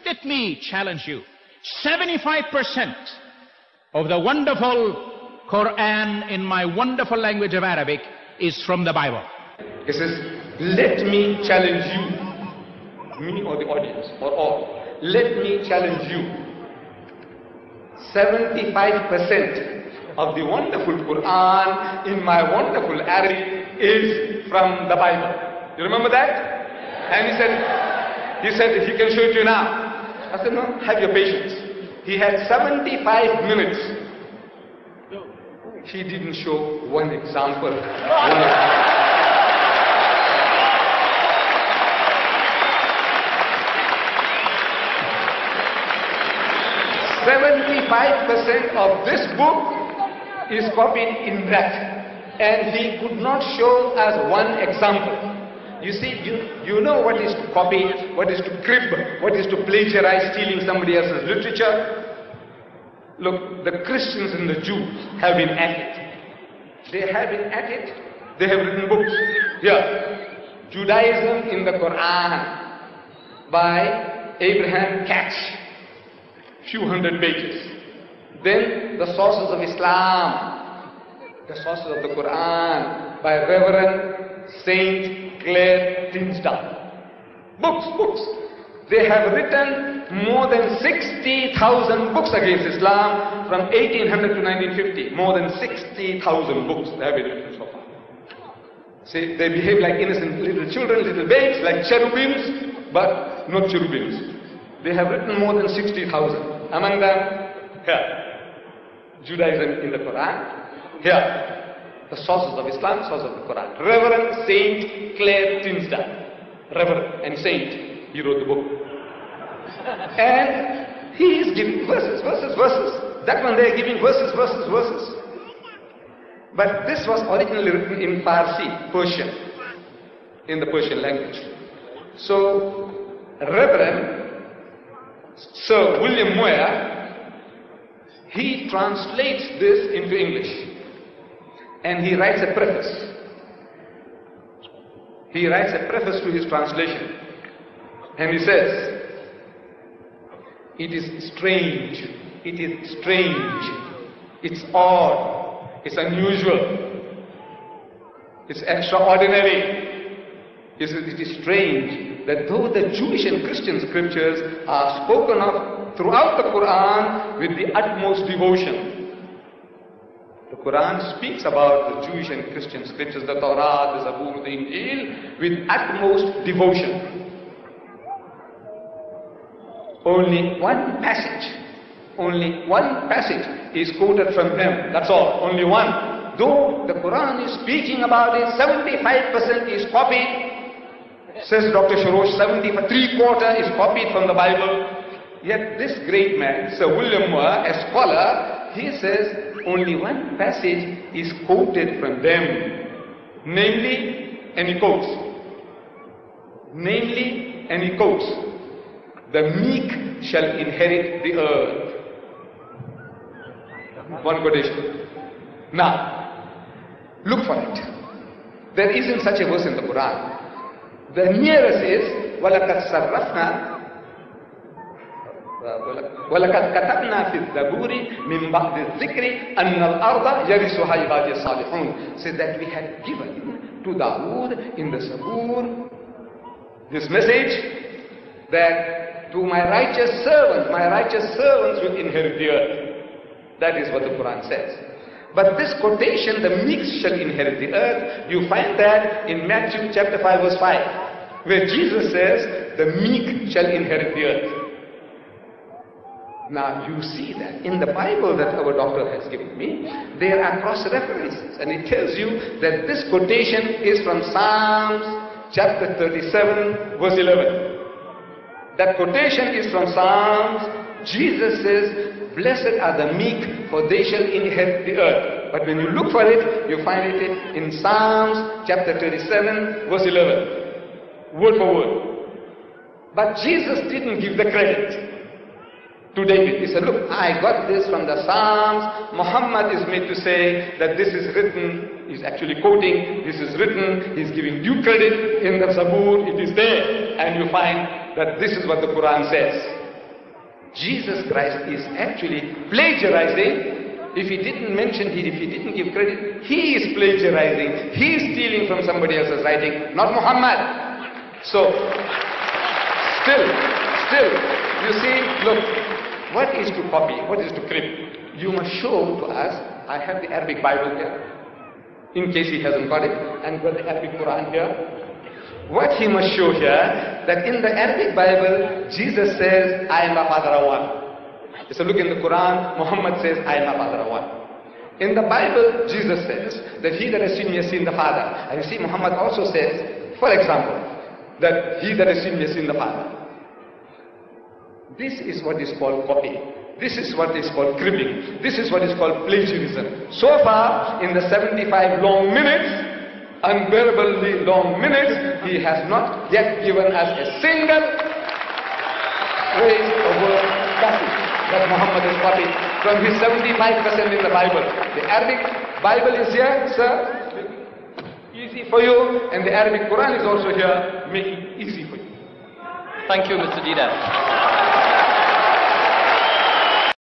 Let me challenge you. 75% of the wonderful Quran in my wonderful language of Arabic is from the Bible. It says, let me challenge you, me or the audience, or all. Let me challenge you. 75% of the wonderful Quran in my wonderful Arabic is from the Bible. You remember that? And he said, he can show it to you now. I said, no, have your patience. He had 75 minutes. He didn't show one example. 75% of this book is copied in that, and he could not show us one example. You see, you know what is to copy, what is to crib, what is to plagiarize, stealing somebody else's literature. Look, the Christians and the Jews have been at it. They have been at it. They have written books. Here, Judaism in the Quran by Abraham Katz, few hundred pages. Then the sources of Islam, the sources of the Quran by Reverend Saint Claire Tinsdale. Books. They have written more than 60,000 books against Islam from 1800 to 1950. More than 60,000 books they have been written so far. See, they behave like innocent little children, little babes, like cherubims, but not cherubims. They have written more than 60,000. Among them, here, Judaism in the Quran. Here, the sources of Islam, sources of the Quran. Reverend Saint Claire Tinsdale. Reverend and Saint. He wrote the book. And he is giving verses. That one they are giving verses. But this was originally written in Parsi, Persian, in the Persian language. So, Reverend Sir William Moyer, he translates this into English. And he writes a preface. He writes a preface to his translation. And he says, it is strange, it's odd, it's unusual, it's extraordinary. It is strange that though the Jewish and Christian scriptures are spoken of throughout the Quran with the utmost devotion. The Quran speaks about the Jewish and Christian scriptures, the Torah, the Zabur, the Injil, with utmost devotion. Only one passage is quoted from them. That's all, only one. Though the Quran is speaking about it, 75% is copied. Says Dr. Shorosh, 3/4 is copied from the Bible. Yet this great man, Sir William Moore, a scholar, he says only one passage is quoted from them. Namely, and he quotes, the meek shall inherit the earth. One quotation. Now, look for it. There isn't such a verse in the Quran. The nearest is, وَلَقَدْ صَرَّفْنَا وَلَقَدْ كَتَبْنَا فِي الزَّبُورِ مِنْ بَعْدِ الذِّكْرِ أَنَّ الْأَرْضَ يَرِثُهَا عِبَادِي الصَّالِحُونَ. Says that we had given to Dawood in the Zabur this message that to my righteous servants will inherit the earth. That is what the Quran says. But this quotation, the meek shall inherit the earth, you find that in Matthew chapter 5 verse 5, where Jesus says, the meek shall inherit the earth. Now you see that in the Bible that our doctor has given me, there are cross references, and it tells you that this quotation is from Psalms chapter 37 verse 11. That quotation is from Psalms. Jesus says, blessed are the meek, for they shall inherit the earth. But when you look for it, you find it in Psalms chapter 37 verse 11. Word for word. But Jesus didn't give the credit to David. He said, look, I got this from the Psalms. Muhammad is made to say that this is written. He's actually quoting, this is written. He's giving due credit in the Zabur. It is there. And you find that this is what the Quran says. Jesus Christ is actually plagiarizing. If he didn't mention it, if he didn't give credit, he is plagiarizing. He is stealing from somebody else's writing, not Muhammad. So, still, you see, look, what is to copy? What is to crib? You must show to us, I have the Arabic Bible here, in case he hasn't got it, and got the Arabic Quran here. What he must show here, that in the Arabic Bible, Jesus says, I am a Father of one. So look in the Quran, Muhammad says, I am a Father of one. In the Bible, Jesus says that he that has seen me has seen the Father. And you see, Muhammad also says, for example, that he that has seen me has seen the Father. This is what is called copy. This is what is called cribbing. This is what is called plagiarism. So far, in the 75 long minutes, unbearably long minutes, he has not yet given us a single phrase or word passage that Muhammad has copied from his 75% in the Bible. The Arabic Bible is here, sir, easy for you, and the Arabic Quran is also here, making it easy for you. Thank you, Mr. Dida.